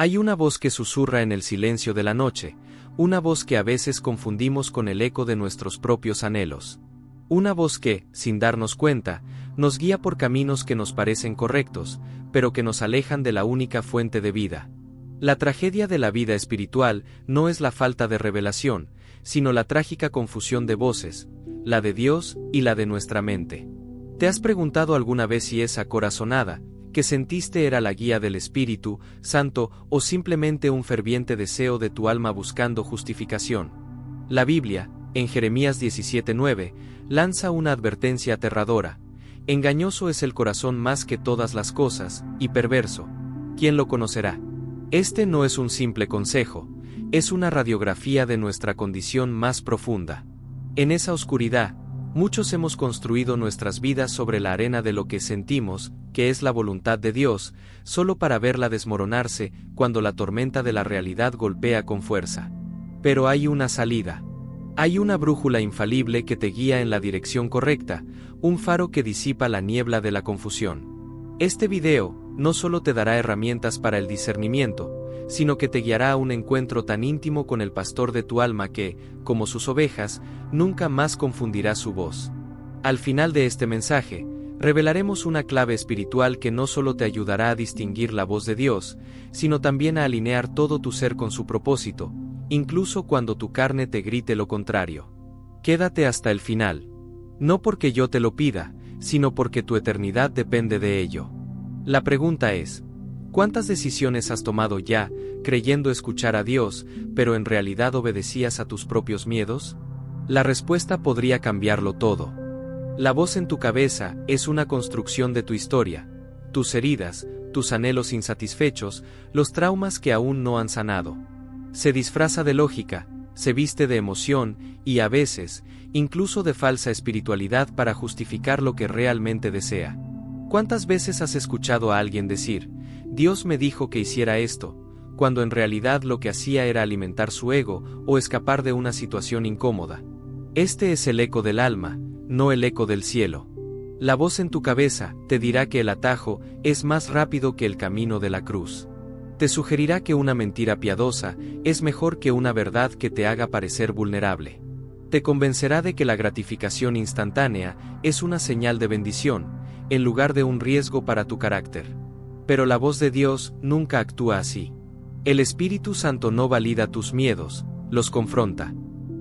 Hay una voz que susurra en el silencio de la noche, una voz que a veces confundimos con el eco de nuestros propios anhelos. Una voz que, sin darnos cuenta, nos guía por caminos que nos parecen correctos, pero que nos alejan de la única fuente de vida. La tragedia de la vida espiritual no es la falta de revelación, sino la trágica confusión de voces, la de Dios y la de nuestra mente. ¿Te has preguntado alguna vez si esa corazonada que sentiste era la guía del Espíritu Santo o simplemente un ferviente deseo de tu alma buscando justificación? La Biblia, en Jeremías 17:9, lanza una advertencia aterradora. Engañoso es el corazón más que todas las cosas, y perverso. ¿Quién lo conocerá? Este no es un simple consejo, es una radiografía de nuestra condición más profunda. En esa oscuridad, muchos hemos construido nuestras vidas sobre la arena de lo que sentimos, que es la voluntad de Dios, solo para verla desmoronarse cuando la tormenta de la realidad golpea con fuerza. Pero hay una salida. Hay una brújula infalible que te guía en la dirección correcta, un faro que disipa la niebla de la confusión. Este video no solo te dará herramientas para el discernimiento, sino que te guiará a un encuentro tan íntimo con el pastor de tu alma que, como sus ovejas, nunca más confundirá su voz. Al final de este mensaje, revelaremos una clave espiritual que no solo te ayudará a distinguir la voz de Dios, sino también a alinear todo tu ser con su propósito, incluso cuando tu carne te grite lo contrario. Quédate hasta el final. No porque yo te lo pida, sino porque tu eternidad depende de ello. La pregunta es, ¿cuántas decisiones has tomado ya, creyendo escuchar a Dios, pero en realidad obedecías a tus propios miedos? La respuesta podría cambiarlo todo. La voz en tu cabeza es una construcción de tu historia, tus heridas, tus anhelos insatisfechos, los traumas que aún no han sanado. Se disfraza de lógica, se viste de emoción y a veces, incluso de falsa espiritualidad para justificar lo que realmente desea. ¿Cuántas veces has escuchado a alguien decir, Dios me dijo que hiciera esto, cuando en realidad lo que hacía era alimentar su ego o escapar de una situación incómoda? Este es el eco del alma, no el eco del cielo. La voz en tu cabeza te dirá que el atajo es más rápido que el camino de la cruz. Te sugerirá que una mentira piadosa es mejor que una verdad que te haga parecer vulnerable. Te convencerá de que la gratificación instantánea es una señal de bendición, en lugar de un riesgo para tu carácter. Pero la voz de Dios nunca actúa así. El Espíritu Santo no valida tus miedos, los confronta.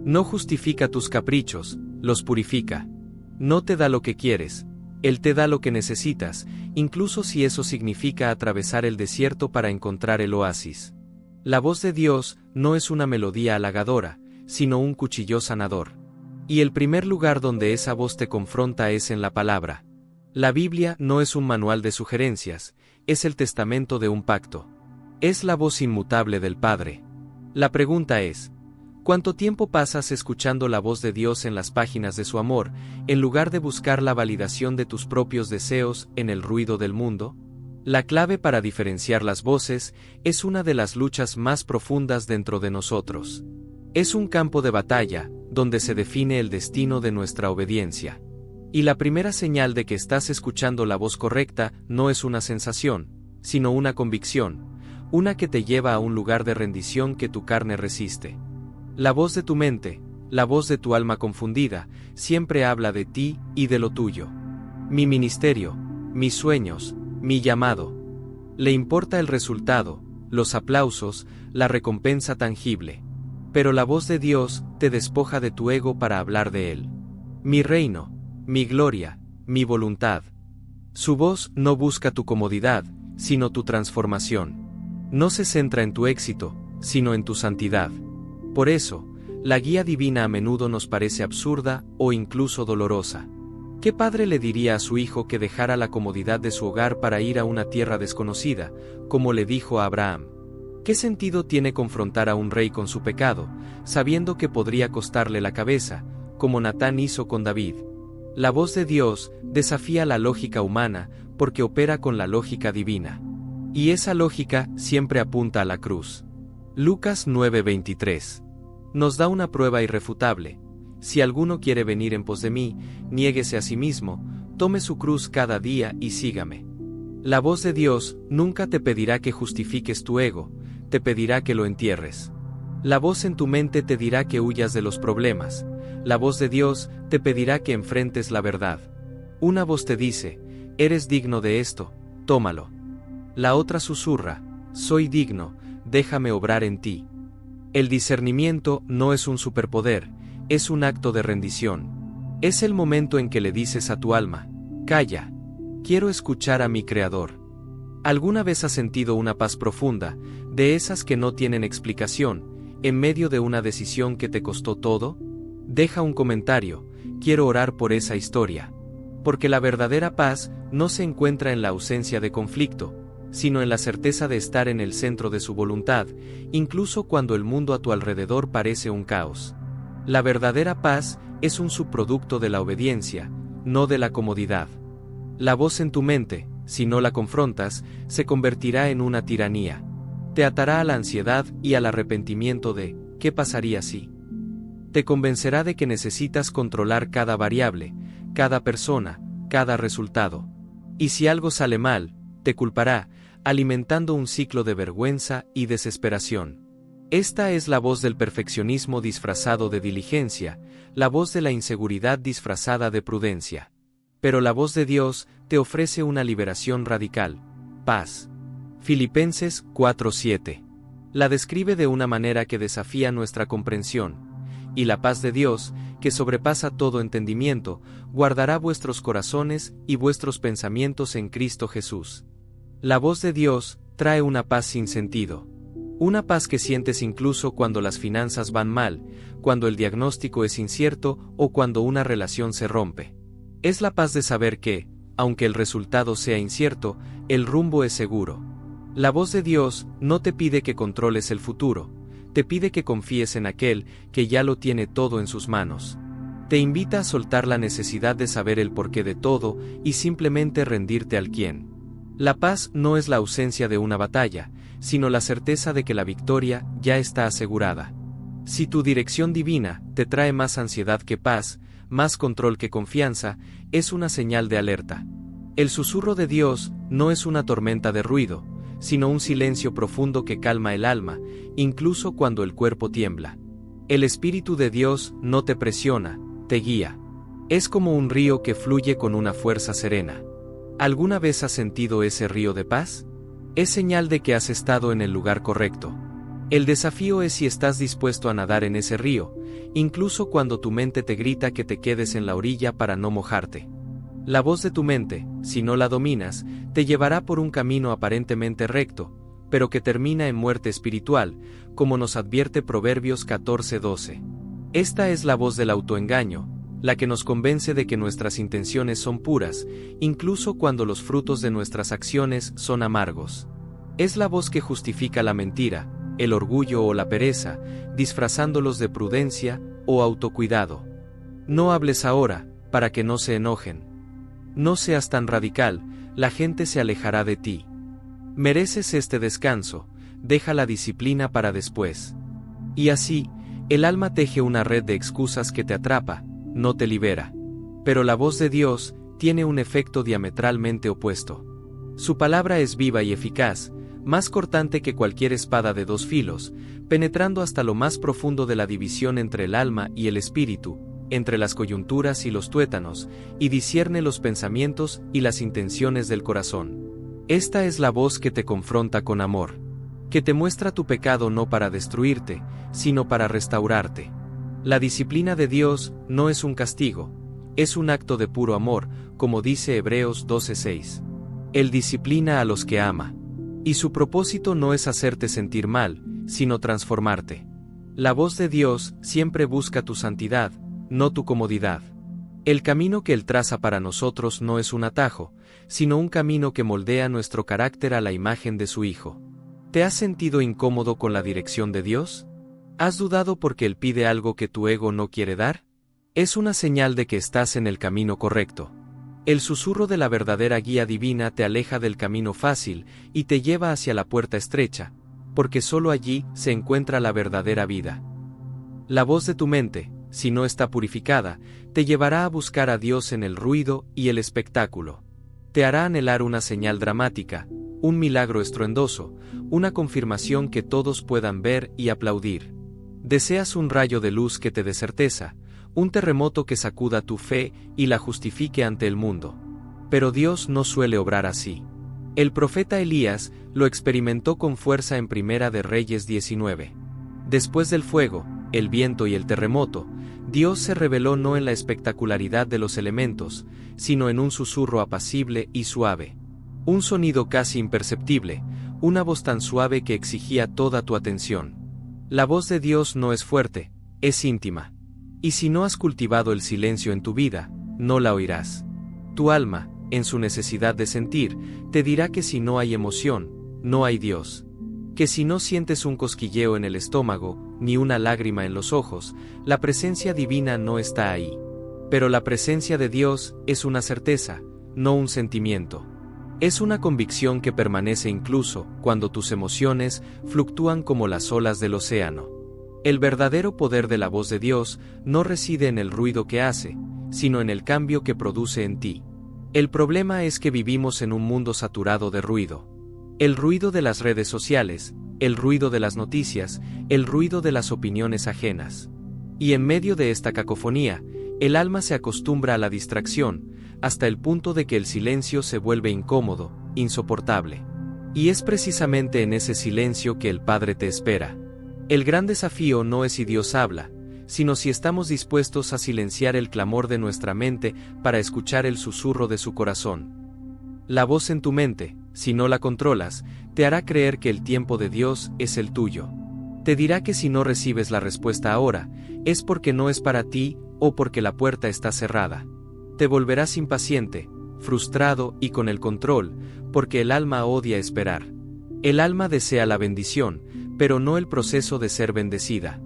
No justifica tus caprichos, los purifica. No te da lo que quieres, Él te da lo que necesitas, incluso si eso significa atravesar el desierto para encontrar el oasis. La voz de Dios no es una melodía halagadora, sino un cuchillo sanador. Y el primer lugar donde esa voz te confronta es en la palabra. La Biblia no es un manual de sugerencias, es el testamento de un pacto. Es la voz inmutable del Padre. La pregunta es, ¿cuánto tiempo pasas escuchando la voz de Dios en las páginas de su amor, en lugar de buscar la validación de tus propios deseos en el ruido del mundo? La clave para diferenciar las voces es una de las luchas más profundas dentro de nosotros. Es un campo de batalla, donde se define el destino de nuestra obediencia. Y la primera señal de que estás escuchando la voz correcta no es una sensación, sino una convicción, una que te lleva a un lugar de rendición que tu carne resiste. La voz de tu mente, la voz de tu alma confundida, siempre habla de ti y de lo tuyo. Mi ministerio, mis sueños, mi llamado. Le importa el resultado, los aplausos, la recompensa tangible. Pero la voz de Dios te despoja de tu ego para hablar de Él. Mi reino, mi gloria, mi voluntad. Su voz no busca tu comodidad, sino tu transformación. No se centra en tu éxito, sino en tu santidad. Por eso, la guía divina a menudo nos parece absurda o incluso dolorosa. ¿Qué padre le diría a su hijo que dejara la comodidad de su hogar para ir a una tierra desconocida, como le dijo a Abraham? ¿Qué sentido tiene confrontar a un rey con su pecado, sabiendo que podría costarle la cabeza, como Natán hizo con David? La voz de Dios desafía la lógica humana porque opera con la lógica divina. Y esa lógica siempre apunta a la cruz. Lucas 9:23. Nos da una prueba irrefutable. Si alguno quiere venir en pos de mí, niéguese a sí mismo, tome su cruz cada día y sígame. La voz de Dios nunca te pedirá que justifiques tu ego, te pedirá que lo entierres. La voz en tu mente te dirá que huyas de los problemas. La voz de Dios te pedirá que enfrentes la verdad. Una voz te dice, eres digno de esto, tómalo. La otra susurra, soy digno, déjame obrar en ti. El discernimiento no es un superpoder, es un acto de rendición. Es el momento en que le dices a tu alma, calla, quiero escuchar a mi Creador. ¿Alguna vez has sentido una paz profunda, de esas que no tienen explicación, en medio de una decisión que te costó todo? Deja un comentario, quiero orar por esa historia. Porque la verdadera paz no se encuentra en la ausencia de conflicto, sino en la certeza de estar en el centro de su voluntad, incluso cuando el mundo a tu alrededor parece un caos. La verdadera paz es un subproducto de la obediencia, no de la comodidad. La voz en tu mente, si no la confrontas, se convertirá en una tiranía. Te atará a la ansiedad y al arrepentimiento de, ¿qué pasaría si? Te convencerá de que necesitas controlar cada variable, cada persona, cada resultado. Y si algo sale mal, te culpará, alimentando un ciclo de vergüenza y desesperación. Esta es la voz del perfeccionismo disfrazado de diligencia, la voz de la inseguridad disfrazada de prudencia. Pero la voz de Dios te ofrece una liberación radical, paz. Filipenses 4:7. La describe de una manera que desafía nuestra comprensión. Y la paz de Dios, que sobrepasa todo entendimiento, guardará vuestros corazones y vuestros pensamientos en Cristo Jesús. La voz de Dios trae una paz sin sentido. Una paz que sientes incluso cuando las finanzas van mal, cuando el diagnóstico es incierto o cuando una relación se rompe. Es la paz de saber que, aunque el resultado sea incierto, el rumbo es seguro. La voz de Dios no te pide que controles el futuro, te pide que confíes en aquel que ya lo tiene todo en sus manos. Te invita a soltar la necesidad de saber el porqué de todo y simplemente rendirte al quién. La paz no es la ausencia de una batalla, sino la certeza de que la victoria ya está asegurada. Si tu dirección divina te trae más ansiedad que paz, más control que confianza, es una señal de alerta. El susurro de Dios no es una tormenta de ruido, sino un silencio profundo que calma el alma, incluso cuando el cuerpo tiembla. El Espíritu de Dios no te presiona, te guía. Es como un río que fluye con una fuerza serena. ¿Alguna vez has sentido ese río de paz? Es señal de que has estado en el lugar correcto. El desafío es si estás dispuesto a nadar en ese río, incluso cuando tu mente te grita que te quedes en la orilla para no mojarte. La voz de tu mente, si no la dominas, te llevará por un camino aparentemente recto, pero que termina en muerte espiritual, como nos advierte Proverbios 14:12. Esta es la voz del autoengaño, la que nos convence de que nuestras intenciones son puras, incluso cuando los frutos de nuestras acciones son amargos. Es la voz que justifica la mentira, el orgullo o la pereza, disfrazándolos de prudencia o autocuidado. No hables ahora, para que no se enojen. No seas tan radical, la gente se alejará de ti. Mereces este descanso, deja la disciplina para después. Y así, el alma teje una red de excusas que te atrapa, no te libera. Pero la voz de Dios tiene un efecto diametralmente opuesto. Su palabra es viva y eficaz, más cortante que cualquier espada de dos filos, penetrando hasta lo más profundo de la división entre el alma y el espíritu, entre las coyunturas y los tuétanos, y discierne los pensamientos y las intenciones del corazón. Esta es la voz que te confronta con amor, que te muestra tu pecado no para destruirte, sino para restaurarte. La disciplina de Dios no es un castigo, es un acto de puro amor, como dice Hebreos 12:6. Él disciplina a los que ama. Y su propósito no es hacerte sentir mal, sino transformarte. La voz de Dios siempre busca tu santidad, no tu comodidad. El camino que Él traza para nosotros no es un atajo, sino un camino que moldea nuestro carácter a la imagen de su Hijo. ¿Te has sentido incómodo con la dirección de Dios? ¿Has dudado porque Él pide algo que tu ego no quiere dar? Es una señal de que estás en el camino correcto. El susurro de la verdadera guía divina te aleja del camino fácil y te lleva hacia la puerta estrecha, porque solo allí se encuentra la verdadera vida. La voz de tu mente, si no está purificada, te llevará a buscar a Dios en el ruido y el espectáculo. Te hará anhelar una señal dramática, un milagro estruendoso, una confirmación que todos puedan ver y aplaudir. Deseas un rayo de luz que te dé certeza, un terremoto que sacuda tu fe y la justifique ante el mundo. Pero Dios no suele obrar así. El profeta Elías lo experimentó con fuerza en Primera de Reyes 19. Después del fuego, el viento y el terremoto, Dios se reveló no en la espectacularidad de los elementos, sino en un susurro apacible y suave. Un sonido casi imperceptible, una voz tan suave que exigía toda tu atención. La voz de Dios no es fuerte, es íntima. Y si no has cultivado el silencio en tu vida, no la oirás. Tu alma, en su necesidad de sentir, te dirá que si no hay emoción, no hay Dios. Que si no sientes un cosquilleo en el estómago, ni una lágrima en los ojos, la presencia divina no está ahí. Pero la presencia de Dios es una certeza, no un sentimiento. Es una convicción que permanece incluso cuando tus emociones fluctúan como las olas del océano. El verdadero poder de la voz de Dios no reside en el ruido que hace, sino en el cambio que produce en ti. El problema es que vivimos en un mundo saturado de ruido. El ruido de las redes sociales, el ruido de las noticias, el ruido de las opiniones ajenas. Y en medio de esta cacofonía, el alma se acostumbra a la distracción, hasta el punto de que el silencio se vuelve incómodo, insoportable. Y es precisamente en ese silencio que el Padre te espera. El gran desafío no es si Dios habla, sino si estamos dispuestos a silenciar el clamor de nuestra mente para escuchar el susurro de su corazón. La voz en tu mente, si no la controlas, te hará creer que el tiempo de Dios es el tuyo. Te dirá que si no recibes la respuesta ahora, es porque no es para ti o porque la puerta está cerrada. Te volverás impaciente, frustrado y con el control, porque el alma odia esperar. El alma desea la bendición, pero no el proceso de ser bendecida.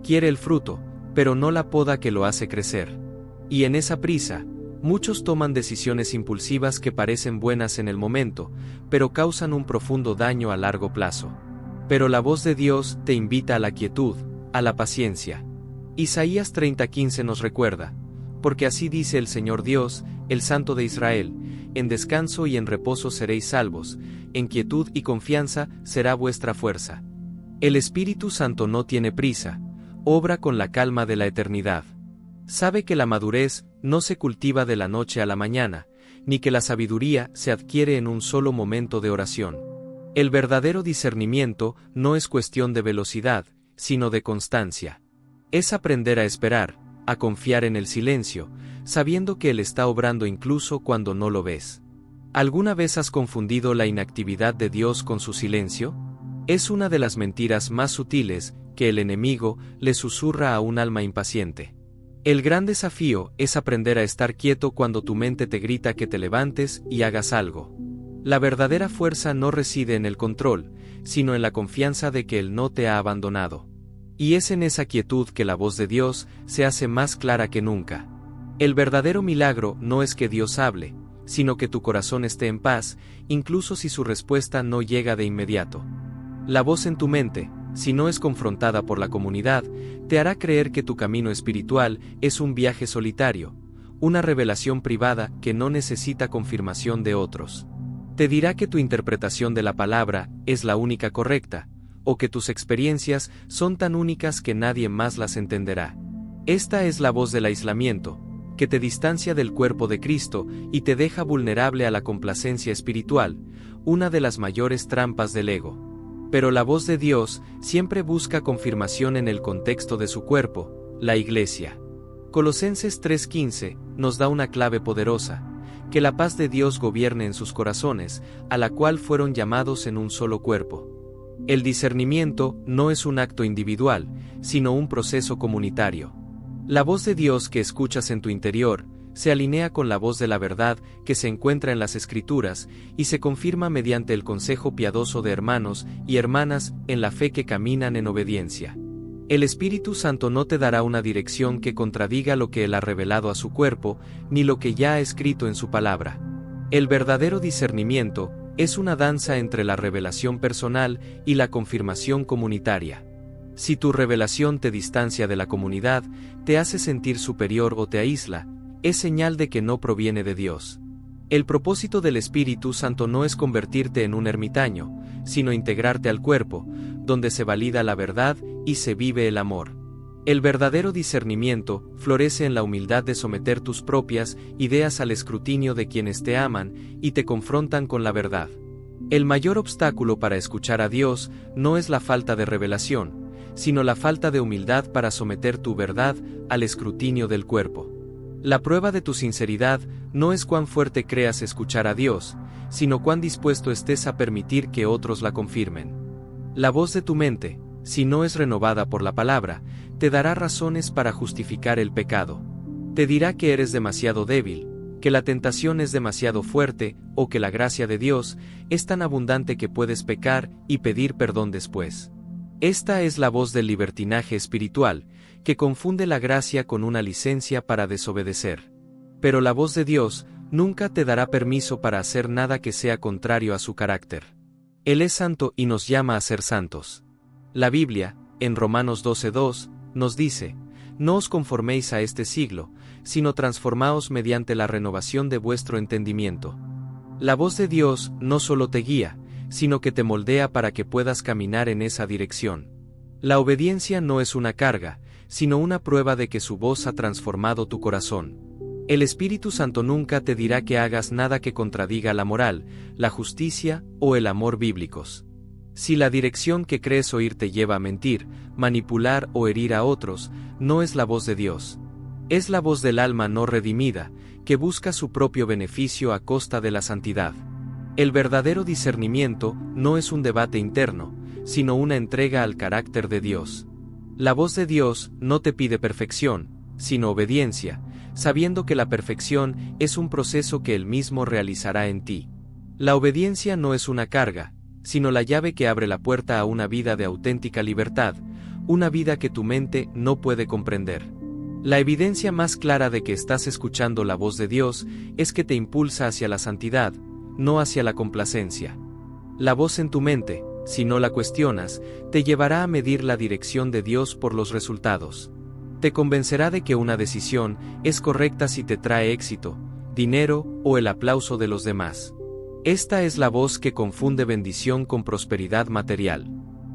Quiere el fruto, pero no la poda que lo hace crecer. Y en esa prisa, muchos toman decisiones impulsivas que parecen buenas en el momento, pero causan un profundo daño a largo plazo. Pero la voz de Dios te invita a la quietud, a la paciencia. Isaías 30:15 nos recuerda: porque así dice el Señor Dios, el Santo de Israel, en descanso y en reposo seréis salvos, en quietud y confianza será vuestra fuerza. El Espíritu Santo no tiene prisa, obra con la calma de la eternidad. Sabe que la madurez no se cultiva de la noche a la mañana, ni que la sabiduría se adquiere en un solo momento de oración. El verdadero discernimiento no es cuestión de velocidad, sino de constancia. Es aprender a esperar, a confiar en el silencio, sabiendo que Él está obrando incluso cuando no lo ves. ¿Alguna vez has confundido la inactividad de Dios con su silencio? Es una de las mentiras más sutiles que el enemigo le susurra a un alma impaciente. El gran desafío es aprender a estar quieto cuando tu mente te grita que te levantes y hagas algo. La verdadera fuerza no reside en el control, sino en la confianza de que Él no te ha abandonado. Y es en esa quietud que la voz de Dios se hace más clara que nunca. El verdadero milagro no es que Dios hable, sino que tu corazón esté en paz, incluso si su respuesta no llega de inmediato. La voz en tu mente, si no es confrontada por la comunidad, te hará creer que tu camino espiritual es un viaje solitario, una revelación privada que no necesita confirmación de otros. Te dirá que tu interpretación de la palabra es la única correcta, o que tus experiencias son tan únicas que nadie más las entenderá. Esta es la voz del aislamiento, que te distancia del cuerpo de Cristo y te deja vulnerable a la complacencia espiritual, una de las mayores trampas del ego. Pero la voz de Dios siempre busca confirmación en el contexto de su cuerpo, la Iglesia. Colosenses 3:15 nos da una clave poderosa: que la paz de Dios gobierne en sus corazones, a la cual fueron llamados en un solo cuerpo. El discernimiento no es un acto individual, sino un proceso comunitario. La voz de Dios que escuchas en tu interior se alinea con la voz de la verdad que se encuentra en las Escrituras y se confirma mediante el consejo piadoso de hermanos y hermanas en la fe que caminan en obediencia. El Espíritu Santo no te dará una dirección que contradiga lo que Él ha revelado a su cuerpo, ni lo que ya ha escrito en su palabra. El verdadero discernimiento es una danza entre la revelación personal y la confirmación comunitaria. Si tu revelación te distancia de la comunidad, te hace sentir superior o te aísla, es señal de que no proviene de Dios. El propósito del Espíritu Santo no es convertirte en un ermitaño, sino integrarte al cuerpo, donde se valida la verdad y se vive el amor. El verdadero discernimiento florece en la humildad de someter tus propias ideas al escrutinio de quienes te aman y te confrontan con la verdad. El mayor obstáculo para escuchar a Dios no es la falta de revelación, sino la falta de humildad para someter tu verdad al escrutinio del cuerpo. La prueba de tu sinceridad no es cuán fuerte creas escuchar a Dios, sino cuán dispuesto estés a permitir que otros la confirmen. La voz de tu mente, si no es renovada por la palabra, te dará razones para justificar el pecado. Te dirá que eres demasiado débil, que la tentación es demasiado fuerte, o que la gracia de Dios es tan abundante que puedes pecar y pedir perdón después. Esta es la voz del libertinaje espiritual, que confunde la gracia con una licencia para desobedecer. Pero la voz de Dios nunca te dará permiso para hacer nada que sea contrario a su carácter. Él es santo y nos llama a ser santos. La Biblia, en Romanos 12:2, nos dice: no os conforméis a este siglo, sino transformaos mediante la renovación de vuestro entendimiento. La voz de Dios no solo te guía, sino que te moldea para que puedas caminar en esa dirección. La obediencia no es una carga, sino una prueba de que su voz ha transformado tu corazón. El Espíritu Santo nunca te dirá que hagas nada que contradiga la moral, la justicia o el amor bíblicos. Si la dirección que crees oír te lleva a mentir, manipular o herir a otros, no es la voz de Dios. Es la voz del alma no redimida, que busca su propio beneficio a costa de la santidad. El verdadero discernimiento no es un debate interno, sino una entrega al carácter de Dios. La voz de Dios no te pide perfección, sino obediencia, sabiendo que la perfección es un proceso que Él mismo realizará en ti. La obediencia no es una carga, sino la llave que abre la puerta a una vida de auténtica libertad, una vida que tu mente no puede comprender. La evidencia más clara de que estás escuchando la voz de Dios es que te impulsa hacia la santidad, no hacia la complacencia. La voz en tu mente, si no la cuestionas, te llevará a medir la dirección de Dios por los resultados. Te convencerá de que una decisión es correcta si te trae éxito, dinero o el aplauso de los demás. Esta es la voz que confunde bendición con prosperidad material.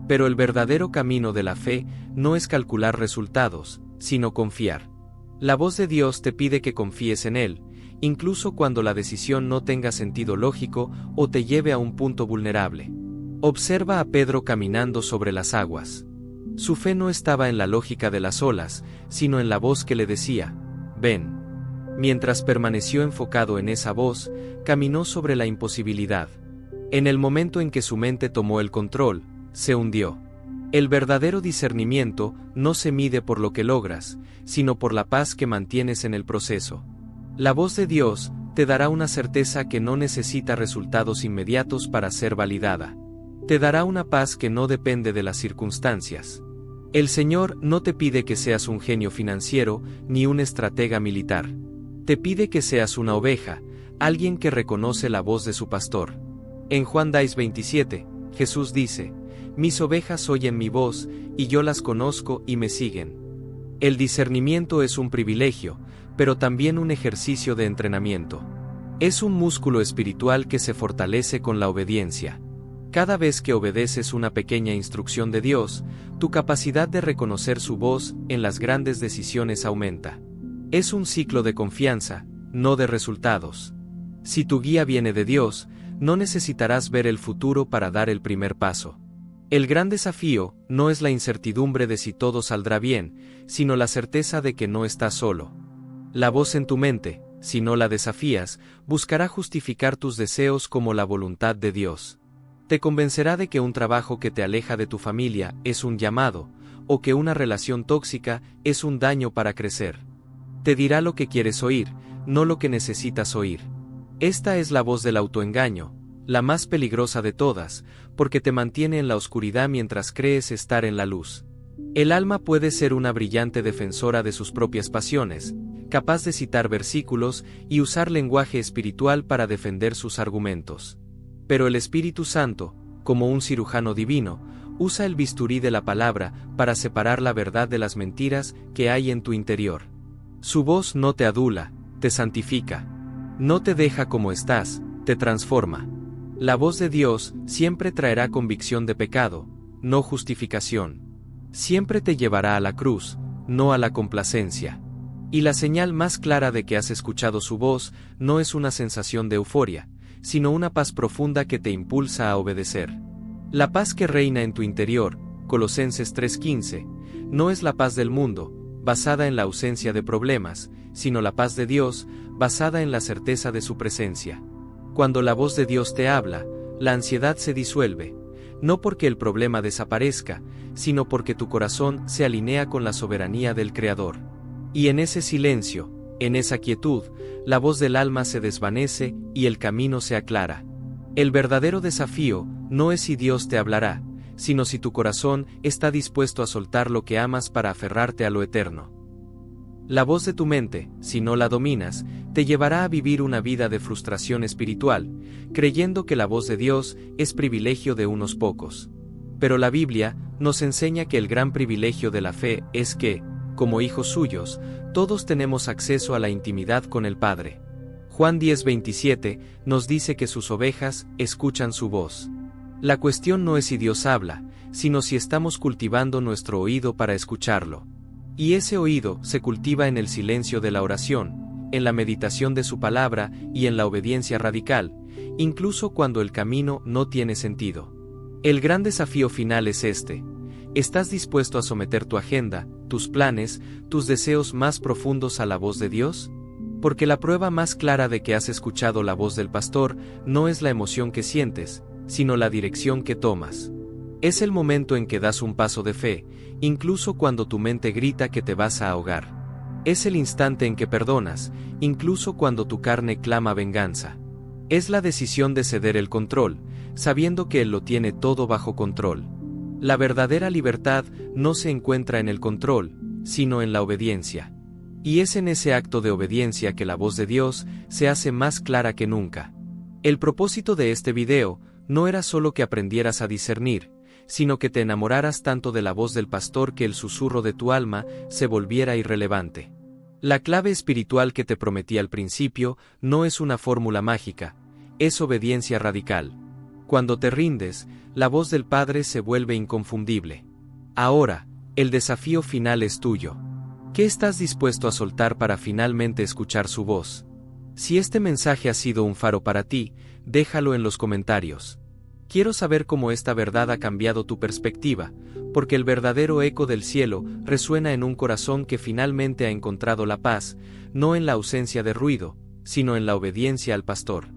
Pero el verdadero camino de la fe no es calcular resultados, sino confiar. La voz de Dios te pide que confíes en Él, incluso cuando la decisión no tenga sentido lógico o te lleve a un punto vulnerable. Observa a Pedro caminando sobre las aguas. Su fe no estaba en la lógica de las olas, sino en la voz que le decía: ven. Mientras permaneció enfocado en esa voz, caminó sobre la imposibilidad. En el momento en que su mente tomó el control, se hundió. El verdadero discernimiento no se mide por lo que logras, sino por la paz que mantienes en el proceso. La voz de Dios te dará una certeza que no necesita resultados inmediatos para ser validada. Te dará una paz que no depende de las circunstancias. El Señor no te pide que seas un genio financiero ni un estratega militar. Te pide que seas una oveja, alguien que reconoce la voz de su pastor. En Juan 10:27, Jesús dice: mis ovejas oyen mi voz, y yo las conozco y me siguen. El discernimiento es un privilegio, pero también un ejercicio de entrenamiento. Es un músculo espiritual que se fortalece con la obediencia. Cada vez que obedeces una pequeña instrucción de Dios, tu capacidad de reconocer su voz en las grandes decisiones aumenta. Es un ciclo de confianza, no de resultados. Si tu guía viene de Dios, no necesitarás ver el futuro para dar el primer paso. El gran desafío no es la incertidumbre de si todo saldrá bien, sino la certeza de que no estás solo. La voz en tu mente, si no la desafías, buscará justificar tus deseos como la voluntad de Dios. Te convencerá de que un trabajo que te aleja de tu familia es un llamado, o que una relación tóxica es un daño para crecer. Te dirá lo que quieres oír, no lo que necesitas oír. Esta es la voz del autoengaño, la más peligrosa de todas, porque te mantiene en la oscuridad mientras crees estar en la luz. El alma puede ser una brillante defensora de sus propias pasiones, capaz de citar versículos y usar lenguaje espiritual para defender sus argumentos. Pero el Espíritu Santo, como un cirujano divino, usa el bisturí de la palabra para separar la verdad de las mentiras que hay en tu interior. Su voz no te adula, te santifica. No te deja como estás, te transforma. La voz de Dios siempre traerá convicción de pecado, no justificación. Siempre te llevará a la cruz, no a la complacencia. Y la señal más clara de que has escuchado su voz no es una sensación de euforia, sino una paz profunda que te impulsa a obedecer. La paz que reina en tu interior, Colosenses 3:15, no es la paz del mundo, basada en la ausencia de problemas, sino la paz de Dios, basada en la certeza de su presencia. Cuando la voz de Dios te habla, la ansiedad se disuelve, no porque el problema desaparezca, sino porque tu corazón se alinea con la soberanía del Creador. Y en ese silencio, en esa quietud, la voz del alma se desvanece y el camino se aclara. El verdadero desafío no es si Dios te hablará, sino si tu corazón está dispuesto a soltar lo que amas para aferrarte a lo eterno. La voz de tu mente, si no la dominas, te llevará a vivir una vida de frustración espiritual, creyendo que la voz de Dios es privilegio de unos pocos. Pero la Biblia nos enseña que el gran privilegio de la fe es que, como hijos suyos, todos tenemos acceso a la intimidad con el Padre. Juan 10:27 nos dice que sus ovejas escuchan su voz. La cuestión no es si Dios habla, sino si estamos cultivando nuestro oído para escucharlo. Y ese oído se cultiva en el silencio de la oración, en la meditación de su palabra y en la obediencia radical, incluso cuando el camino no tiene sentido. El gran desafío final es este. ¿Estás dispuesto a someter tu agenda, tus planes, tus deseos más profundos a la voz de Dios? Porque la prueba más clara de que has escuchado la voz del pastor no es la emoción que sientes, sino la dirección que tomas. Es el momento en que das un paso de fe, incluso cuando tu mente grita que te vas a ahogar. Es el instante en que perdonas, incluso cuando tu carne clama venganza. Es la decisión de ceder el control, sabiendo que Él lo tiene todo bajo control. La verdadera libertad no se encuentra en el control, sino en la obediencia. Y es en ese acto de obediencia que la voz de Dios se hace más clara que nunca. El propósito de este video no era solo que aprendieras a discernir, sino que te enamoraras tanto de la voz del pastor que el susurro de tu alma se volviera irrelevante. La clave espiritual que te prometí al principio no es una fórmula mágica, es obediencia radical. Cuando te rindes, la voz del Padre se vuelve inconfundible. Ahora, el desafío final es tuyo. ¿Qué estás dispuesto a soltar para finalmente escuchar su voz? Si este mensaje ha sido un faro para ti, déjalo en los comentarios. Quiero saber cómo esta verdad ha cambiado tu perspectiva, porque el verdadero eco del cielo resuena en un corazón que finalmente ha encontrado la paz, no en la ausencia de ruido, sino en la obediencia al pastor.